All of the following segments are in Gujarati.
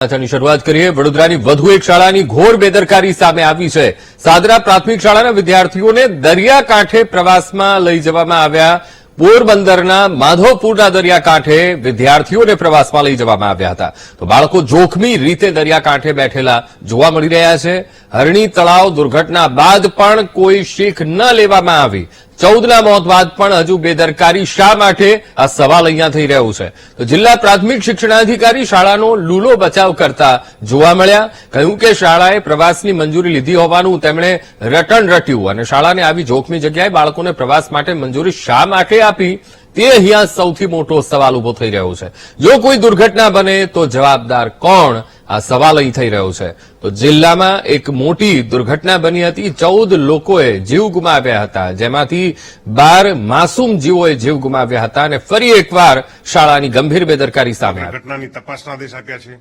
શરૂઆત કરીએ વડોદરાની વધુ એક શાળાની ઘોર બેદરકારી સામે આવી છે। સાદરા પ્રાથમિક શાળાના વિદ્યાર્થીઓને દરિયાકાંઠે પ્રવાસમાં લઈ જવામાં આવ્યા। પોરબંદરના માધવપુરના દરિયાકાંઠે વિદ્યાર્થીઓને પ્રવાસમાં લઈ જવામાં આવ્યા હતા તો બાળકો જોખમી રીતે દરિયાકાંઠે બેઠેલા જોવા મળી રહ્યા છે। હરણી તળાવ દુર્ઘટના બાદ પણ કોઈ શીખ ન લેવામાં આવી। 14ના મોત બાદ પણ હજુ બેદરકારી શા માટે? આ સવાલ અહીંયા થઈ રહ્યો છે। તો જિલ્લા પ્રાથમિક શિક્ષણાધિકારી શાળાનો લૂલો બચાવ કરતા જોવા મળ્યા। કહ્યું કે શાળાએ પ્રવાસની મંજૂરી લીધી હોવાનું તેમણે રટણ રટ્યું અને શાળાને આવી જોખમી જગ્યાએ બાળકોને પ્રવાસ માટે મંજૂરી શા માટે આપી તે અહીંયા સૌથી મોટો સવાલ ઉભો થઈ રહ્યો છે। જો કોઈ દુર્ઘટના બને તો જવાબદાર કોણ? આ સવાલ અહીં થઈ રહ્યો છે। તો જિલ્લામાં એક મોટી દુર્ઘટના બની હતી। 14 લોકોએ જીવ ગુમાવ્યા હતા, જેમાંથી 12 માસૂમ જીવોએ જીવ ગુમાવ્યા હતા અને ફરી એકવાર શાળાની ગંભીર બેદરકારી સામે આવી। ઘટનાની તપાસના આદેશ આપ્યા છે,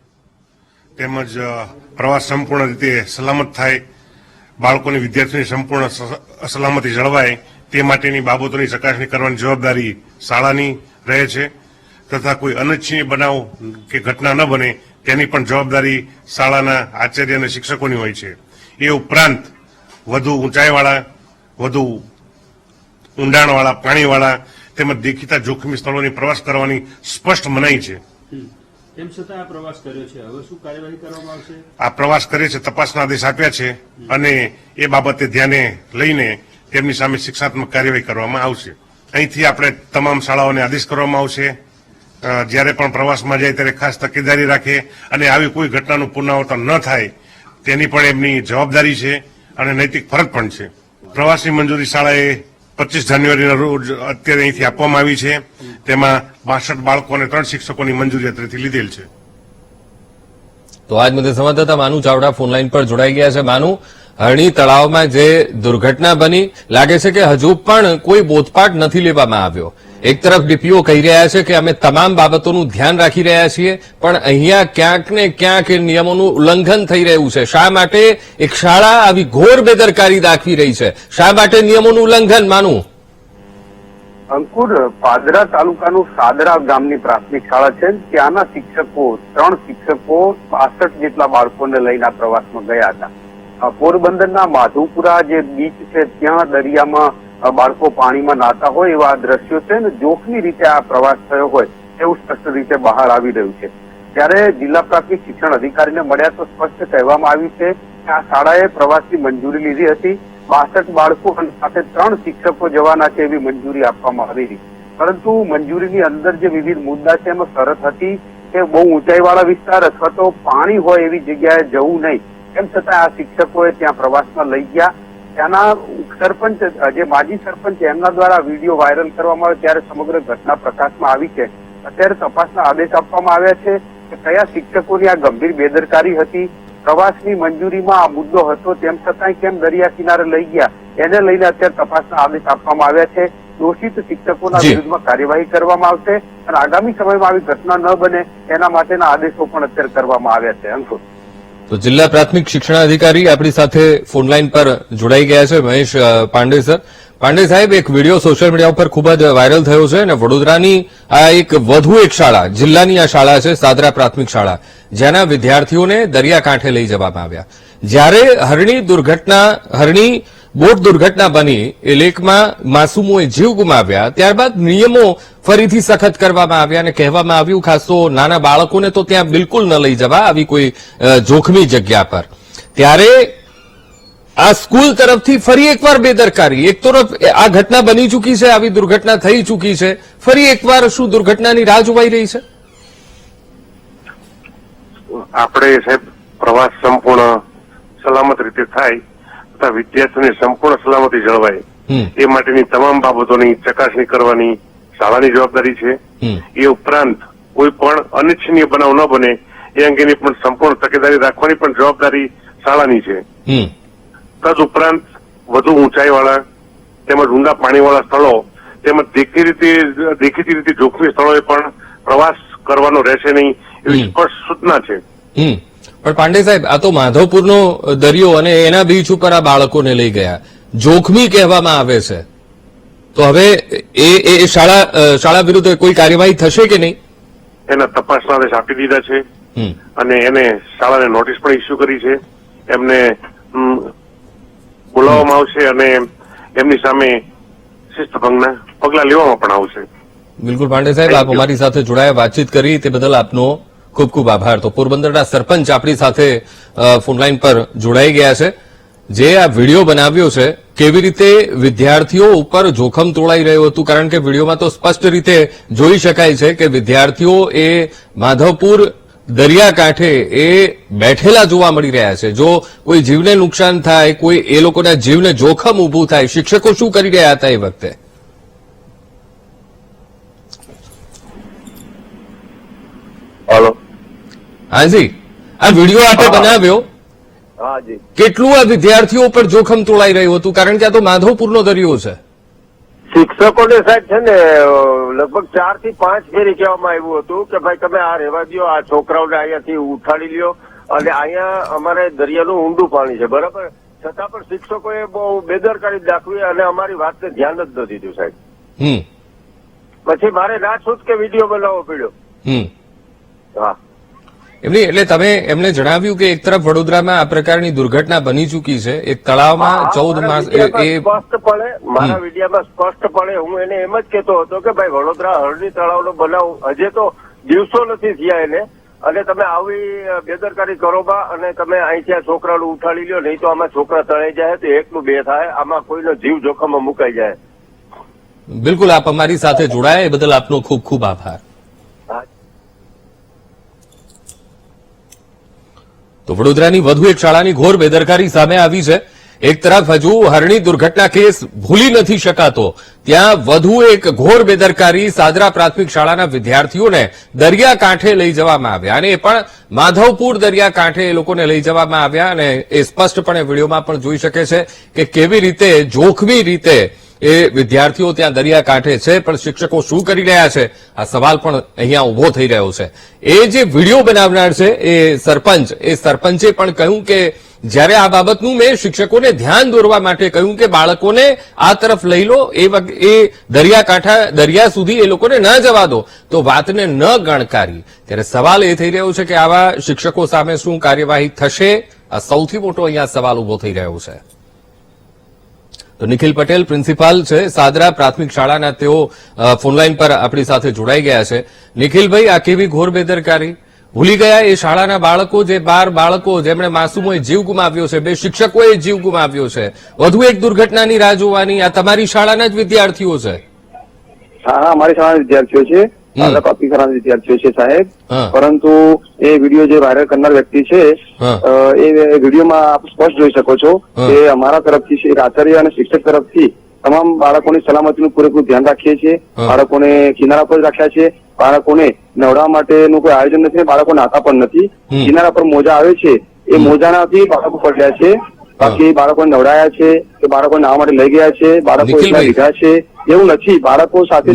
તેમજ પ્રવાસ સંપૂર્ણ રીતે સલામત થાય, બાળકોની વિદ્યાર્થીઓની સંપૂર્ણ સલામતી જળવાય તે માટેની બાબતોની ચકાસણી કરવાની જવાબદારી શાળાની રહે છે તથા કોઈ અનિચ્છનીય બનાવ કે ઘટના ન બને તેની પણ જવાબદારી શાળાના આચાર્ય અને શિક્ષકોની હોય છે। એ ઉપરાંત વધુ ઊંચાઈવાળા, વધુ ઊંડાણવાળા, પાણીવાળા તેમજ દેખીતા જોખમી સ્થળોની પ્રવાસ કરવાની સ્પષ્ટ મનાઈ છે। તેમ છતાં આ પ્રવાસ કર્યો છે, હવે શું કાર્યવાહી કરવામાં આવશે? આ પ્રવાસ કરે છે, તપાસના આદેશ આપ્યા છે અને એ બાબતે ધ્યાને લઈને તેમની સામે શિક્ષાત્મક કાર્યવાહી કરવામાં આવશે। અહીંથી આપણે તમામ શાળાઓને આદેશ કરવામાં આવશે જ્યારે પણ પ્રવાસમાં જાય ત્યારે ખાસ તકેદારી રાખે અને આવી કોઈ ઘટનાનું પુનરાવર્તન ન થાય તેની પણ એમની જવાબદારી છે અને નૈતિક ફરજ પણ છે। પ્રવાસની મંજૂરી શાળાએ 25 જાન્યુઆરીના રોજ અત્યારે અહીંથી આપવામાં આવી છે, તેમાં 62 બાળકો અને 3 શિક્ષકોની મંજૂરી અત્રેથી લીધેલ છે। તો આજ મુદ્દે સંવાદદાતા માનુ ચાવડા ફોનલાઈન પર જોડાઈ ગયા છે। માનુ, હરણી તળાવમાં જે દુર્ઘટના બની, લાગે છે કે હજુ પણ કોઈ બોધપાઠ નથી લેવામાં આવ્યો। એક તરફ ડીપીઓ કહી રહ્યા છે કે અમે તમામ બાબતોનું ધ્યાન રાખી રહ્યા છીએ, પણ અહીંયા ક્યાંક ને ક્યાંક નિયમોનું ઉલ્લંઘન થઈ રહ્યું છે। શા માટે એક શાળા આવી ઘોર બેદરકારી દાખવી રહી છે? શા માટે નિયમોનું ઉલ્લંઘન? માનુ અંકુર, પાદરા તાલુકાનું સાદરા ગામની પ્રાથમિક શાળા છે, ત્યાંના શિક્ષકો 3 શિક્ષકો 62 જેટલા બાળકોને લઈને આ પ્રવાસમાં ગયા હતા। પોરબંદરના માધવપુરા જે બીચ છે ત્યાં દરિયામાં બાળકો પાણીમાં નાતા હોય એવા દ્રશ્યો છે ને જોખમી રીતે આ પ્રવાસ થયો હોય એવું સ્પષ્ટ રીતે બહાર આવી રહ્યું છે। ત્યારે જિલ્લા પ્રાથમિક શિક્ષણ અધિકારીને મળ્યા તો સ્પષ્ટ કહેવામાં આવ્યું છે કે આ શાળાએ પ્રવાસની મંજૂરી લીધી હતી। 62 બાળકો અને સાથે 3 શિક્ષકો જવાના છે એવી મંજૂરી આપવામાં આવી હતી, પરંતુ મંજૂરીની અંદર જે વિવિધ મુદ્દા છે એમાં શરત હતી કે બહુ ઊંચાઈવાળા વિસ્તાર અથવા તો પાણી હોય એવી જગ્યાએ જવું નહીં। તેમ છતાં આ શિક્ષકોએ ત્યાં પ્રવાસમાં લઈ ગયા। ત્યાંના સરપંચ, જે માજી સરપંચ, એમના દ્વારા વિડીયો વાયરલ કરવામાં આવ્યો ત્યારે સમગ્ર ઘટના પ્રકાશમાં આવી છે। અત્યારે તપાસના આદેશ આપવામાં આવ્યા છે કે કયા શિક્ષકોની આ ગંભીર બેદરકારી હતી, પ્રવાસની મંજૂરીમાં આ મુદ્દો હતો તેમ છતાંય કેમ દરિયા કિનારે લઈ ગયા, એને લઈને અત્યારે તપાસના આદેશ આપવામાં આવ્યા છે। દોષિત શિક્ષકોના વિરુદ્ધમાં કાર્યવાહી કરવામાં આવશે અને આગામી સમયમાં આવી ઘટના ન બને એના માટેના આદેશો પણ અત્યારે કરવામાં આવ્યા છે। અંકુર, તો જિલ્લા પ્રાથમિક શિક્ષણાધિકારી આપણી સાથે ફોનલાઈન પર જોડાઈ ગયા છે મહેશ પાંડે સર। પાંડે સાહેબ, એક વિડીયો સોશિયલ મીડિયા ઉપર ખૂબ જ વાયરલ થયો છે અને વડોદરાની આ એક વધુ એક શાળા, જિલ્લાની આ શાળા છે સાદરા પ્રાથમિક શાળા, જેના વિદ્યાર્થીઓને દરિયાકાંઠે લઈ જવામાં આવ્યા। જ્યારે હરણી બોટ દુર્ઘટના બની, એ લેકમાં માસૂમોએ જીવ ગુમાવ્યા, ત્યારબાદ નિયમો ફરીથી સખત કરવામાં આવ્યા અને કહેવામાં આવ્યું ખાસ તો નાના બાળકોને તો ત્યાં બિલકુલ ન લઈ જવા આવી કોઈ જોખમી જગ્યા પર। ત્યારે આ સ્કૂલ તરફથી ફરી એકવાર બેદરકારી। એક તરફ આ ઘટના બની ચૂકી છે, આવી દુર્ઘટના થઈ ચૂકી છે, ફરી એકવાર શું દુર્ઘટનાની રાહ જોવાઈ રહી છે? આપણે સાહેબ પ્રવાસ સંપૂર્ણ સલામત રીતે થાય તથા વિદ્યાર્થીઓની સંપૂર્ણ સલામતી જળવાય એ માટેની તમામ બાબતોની ચકાસણી કરવાની શાળાની જવાબદારી છે। એ ઉપરાંત કોઈ પણ અનિચ્છનીય બનાવ ન બને એ અંગેની પણ સંપૂર્ણ તકેદારી રાખવાની પણ જવાબદારી શાળાની છે। તદ ઉપરાંત વધુ ઊંચાઈવાળા તેમજ ઊંડા પાણીવાળા સ્થળો તેમજ દેખીતી રીતે જોખમી સ્થળોએ પણ પ્રવાસ કરવાનો રહેશે નહીં એવી સ્પષ્ટ સૂચના છે। પણ પાંડે સાહેબ, આ તો માધવપુરનો દરિયો અને એના બીચ ઉપર આ બાળકોને લઈ ગયા, જોખમી કહેવામાં આવે છે, તો હવે એ શાળા વિરુદ્ધ કોઈ કાર્યવાહી થશે કે નહીં? એના તપાસના આદેશ આપી દીધા છે। અને એને શાળાને નોટિસ પણ ઇસ્યુ કરી છે. એમને બોલાવવામાં આવશે અને એમની સામે શિસ્તભંગના પગલા લેવામાં પણ આવશે. બિલકુલ પાંડે સાહેબ, આપ અમારી સાથે જોડાયા, વાતચીત કરી તે બદલ આપનો ખૂબ ખૂબ આભાર. તો પોરબંદરના સરપંચ આપણી સાથે ફોનલાઈન પર જોડાઈ ગયા છે. જે આ વિડીયો બનાવ્યો છે, કેવી રીતે વિદ્યાર્થીઓ ઉપર જોખમ તોળાઈ રહ્યું હતું, કારણ કે વિડીયોમાં તો સ્પષ્ટ રીતે જોઈ શકાય છે કે વિદ્યાર્થીઓ એ માધવપુર દરિયાકાંઠે એ બેઠેલા જોવા મળી રહ્યા છે. જો કોઈ જીવને નુકસાન થાય, કોઈ એ લોકોના જીવને જોખમ ઉભું થાય, શિક્ષકો શું કરી રહ્યા હતા એ વખતે? હાલો, હાજી, આ વિડીયો આપે બનાવ્યો, હાજી, કેટલું આ વિદ્યાર્થીઓ પર જોખમ તોળાઈ રહ્યું હતું, કારણ કે આ તો માધવપુરનો દરિયો છે. શિક્ષકોને સાહેબ છે ને લગભગ 4 થી 5 ફેરી કહેવામાં આવ્યું હતું કે ભાઈ તમે આ રહેવા દો, આ છોકરાઓને અહીંયાથી ઉઠાડી લ્યો, અને અહીંયા અમારે દરિયાનું ઊંડું પાણી છે, બરાબર. છતાં પણ શિક્ષકોએ બહુ બેદરકારી દાખવી અને અમારી વાતને ધ્યાન જ ન દીધું સાહેબ. પછી મારે ના છૂટકે વિડીયો બનાવવો પડ્યો. હા, એમની એટલે તમે એમને જણાવ્યું કે એક તરફ વડોદરામાં આ પ્રકારની દુર્ઘટના બની ચૂકી છે, એક તળાવમાં 14 માસ સ્પષ્ટપણે મારા વિડીયોમાં સ્પષ્ટપણે હું એને એમ જ કહેતો હતો કે ભાઈ વડોદરા હરણી તળાવનો બનાવ હજે તો દિવસો નથી થયા એને, અને તમે આવી બેદરકારી કરો બા, અને તમે અહીંથી આ છોકરાને ઉઠાડી લ્યો, નહીં તો આમાં છોકરા તણાઈ જાય તો 1 નું 2 થાય, આમાં કોઈનો જીવ જોખમમાં મુકાઈ જાય. બિલકુલ, આપ અમારી સાથે જોડાયા એ બદલ આપનો ખૂબ ખૂબ આભાર. તો વડોદરાની વધુ એક શાળાની ઘોર બેદરકારી સામે આવી છે. એક તરફ હજુ હરણી દુર્ઘટના કેસ ભૂલી નથી શકાતો, ત્યાં વધુ એક ઘોર બેદરકારી સાદરા પ્રાથમિક શાળાના વિદ્યાર્થીઓને દરિયાકાંઠે લઈ જવામાં આવ્યા, અને એ પણ માધવપુર દરિયાકાંઠે એ લોકોને લઈ જવામાં આવ્યા. અને એ સ્પષ્ટપણે વિડીયોમાં પણ જોઈ શકે છે કે કેવી રીતે જોખમી રીતે એ વિદ્યાર્થીઓ ત્યાં દરિયાકાંઠે છે, પણ શિક્ષકો શું કરી રહ્યા છે આ સવાલ પણ અહીંયા ઉભો થઈ રહ્યો છે. એ જે વિડીયો બનાવનાર છે એ સરપંચે પણ કહ્યું કે જ્યારે આ બાબતનું મેં શિક્ષકોને ધ્યાન દોરવા માટે કહ્યું કે બાળકોને આ તરફ લઈ લો, એ દરિયા સુધી એ લોકોને ન જવા દો, તો વાતને ન ગણકારી. ત્યારે સવાલ એ થઈ રહ્યો છે કે આવા શિક્ષકો સામે શું કાર્યવાહી થશે, આ સૌથી મોટો અહીંયા સવાલ ઉભો થઈ રહ્યો છે. તો નિખિલ પટેલ પ્રિન્સિપાલ છે સાદરા પ્રાથમિક શાળાના, તેઓ ફોનલાઈન પર આપણી સાથે જોડાઈ ગયા છે. નિખિલભાઈ, આ કેવી ઘોર બેદરકારી! ભૂલી ગયા એ શાળાના બાળકો, જે 12 બાળકો જેમણે માસૂમોએ જીવ ગુમાવ્યો છે, 2 શિક્ષકોએ જીવ ગુમાવ્યો છે, વધુ એક દુર્ઘટનાની રાહ જોવાની. આ તમારી શાળાના જ વિદ્યાર્થીઓ છે? હા, અમારી શાળાના વિદ્યાર્થીઓ છે, પ્રાથમિક શાળાના વિદ્યાર્થીઓ છે સાહેબ. પરંતુ એ વિડીયો જે વાયરલ કરનાર વ્યક્તિ છે, એ વિડીયોમાં આપ સ્પષ્ટ જોઈ શકો છો કે અમારા તરફથી એક આચાર્ય અને શિક્ષક તરફથી તમામ બાળકોની સલામતીનું પૂરેપૂરું ધ્યાન રાખીએ છીએ. બાળકોને કિનારા પર રાખ્યા છે, બાળકોને નવડાવવા માટેનું કોઈ આયોજન નથી, બાળકો નાતા પણ નથી. કિનારા પર મોજા આવે છે, એ મોજાનાથી બાળકો પડ્યા છે, બાકી બાળકોને નવડાયા છે કે બાળકો નાવા માટે લઈ ગયા છે, બાળકો લીધા છે એવું નથી. બાળકો સાથે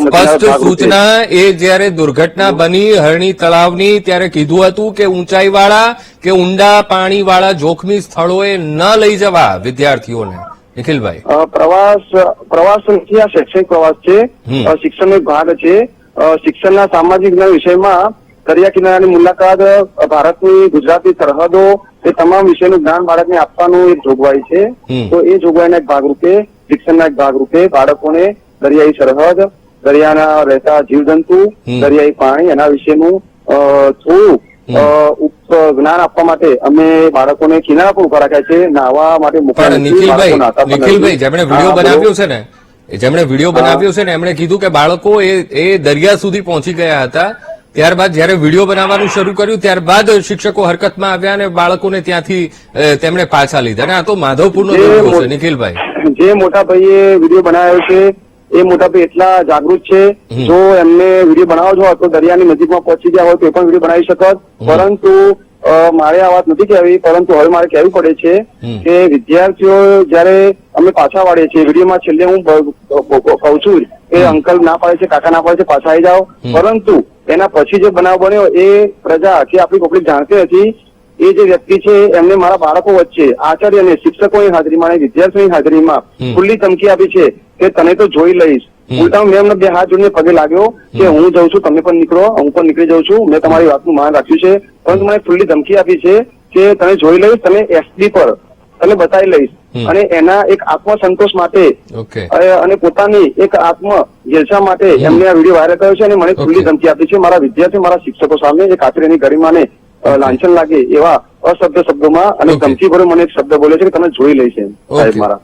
સ્પષ્ટ સૂચના એ જયારે દુર્ઘટના બની હરણી તળાવની ત્યારે કીધું હતું કે ઊંચાઈવાળા કે ઊંડા પાણીવાળા જોખમી સ્થળોએ ન લઈ જવા વિદ્યાર્થીઓને. નિખિલભાઈ, પ્રવાસ નથી, આ શૈક્ષણિક પ્રવાસ છે, શિક્ષણનો એક ભાગ છે. શિક્ષણના સામાજિક જ્ઞાન વિષયમાં દરિયા કિનારાની મુલાકાત, ભારતની ગુજરાતની સરહદો, એ તમામ વિષયનું જ્ઞાન બાળકને આપવાનું એક જોગવાઈ છે. તો એ જોગવાઈના એક ભાગરૂપે, શિક્ષણના એક ભાગરૂપે બાળકોને દરિયાઈ સરહદ, દરિયાના રહેતા જીવજંતુ, દરિયાઈ પાણી, એના વિશેનું થોડું જ્ઞાન આપવા માટે અમે બાળકોને કિનારા પર ઉભા રાખ્યા છે, નાહવા માટે મૂકવા. નિખિલભાઈ, જેમણે વિડીયો બનાવ્યો છે ને, એમણે કીધું કે બાળકો એ દરિયા સુધી પહોંચી ગયા હતા. ત્યારબાદ જયારે વિડીયો બનાવવાનું શરૂ કર્યું ત્યારબાદ શિક્ષકો હરકતમાં આવ્યા અને બાળકોને ત્યાંથી તેમણે પાછા લીધા. અને આ તો માધવપુરનો દરિયો છે. નિખિલભાઈ, જે મોટા ભાઈએ વિડીયો બનાવ્યો છે એ મોટા ભાઈ એટલા જાગૃત છે, જો એમને વિડીયો બનાવવો હોય તો દરિયાની નજીકમાં પહોંચી ગયા હોય તો એ પણ વિડીયો બનાવી શકત. પરંતુ મારે આ વાત નથી કહેવી, પરંતુ હવે મારે કહેવું પડે છે કે વિદ્યાર્થીઓ જયારે અમે પાછા વાળીએ છીએ, વિડીયોમાં છેલ્લે હું કહું છું કે અંકલ ના પાડે છે, કાકા ના પાડે છે, પાછા આવી જાઓ, પરંતુ એના પછી જે બનાવ બન્યો એ પ્રજા કે આપણી પબ્લિક જાણતી નથી. એ જે વ્યક્તિ છે એમને મારા બાળકો વચ્ચે આચાર્ય અને શિક્ષકોની હાજરીમાં અને વિદ્યાર્થીઓની હાજરીમાં ખુલ્લી ધમકી આપી છે કે તને તો જોઈ લઈશ, ઉલટા મેં એમને બે હાથ જોડીને પગે લાગ્યો કે હું જઉં છું, તમે પણ નીકળો, હું પણ નીકળી જાઉં છું, મેં તમારી વાતનું માન રાખ્યું છે, પરંતુ મને ખુલ્લી ધમકી આપી છે કે તમે જોઈ લઈશ, તમે એસડી પર તમે બતાવી લઈશ, અને એના એક આત્મસંતોષ માટે અને પોતાની એક આત્મ જેલસા માટે એમને આ વિડીયો વાયરલ કર્યો છે અને મને ખુલ્લી ધમકી આપી છે. મારા વિદ્યાર્થી, મારા શિક્ષકો સામે એક કાતરીની ગરિમાને લાંછન લાગે એવા અશબ્દ શબ્દોમાં અને ધમકી ભરો મને એક શબ્દ બોલે છે કે તમે જોઈ લઈશ એમ સાહેબ મારા.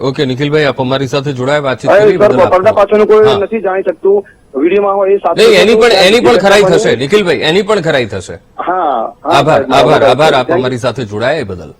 ઓકે નિખિલભાઈ, આપ અમારી સાથે જોડાયા, વાતચીત સર, કરી. પડદા પાછળનું કોઈ નથી જાણી શકતું. વિડીયોમાં હોય એ સાથે એની પણ ખરાઈ થશે નિખિલભાઈ, એની પણ ખરાઈ થશે. હા, આભાર આપ અમારી સાથે જોડાયા એ બદલ.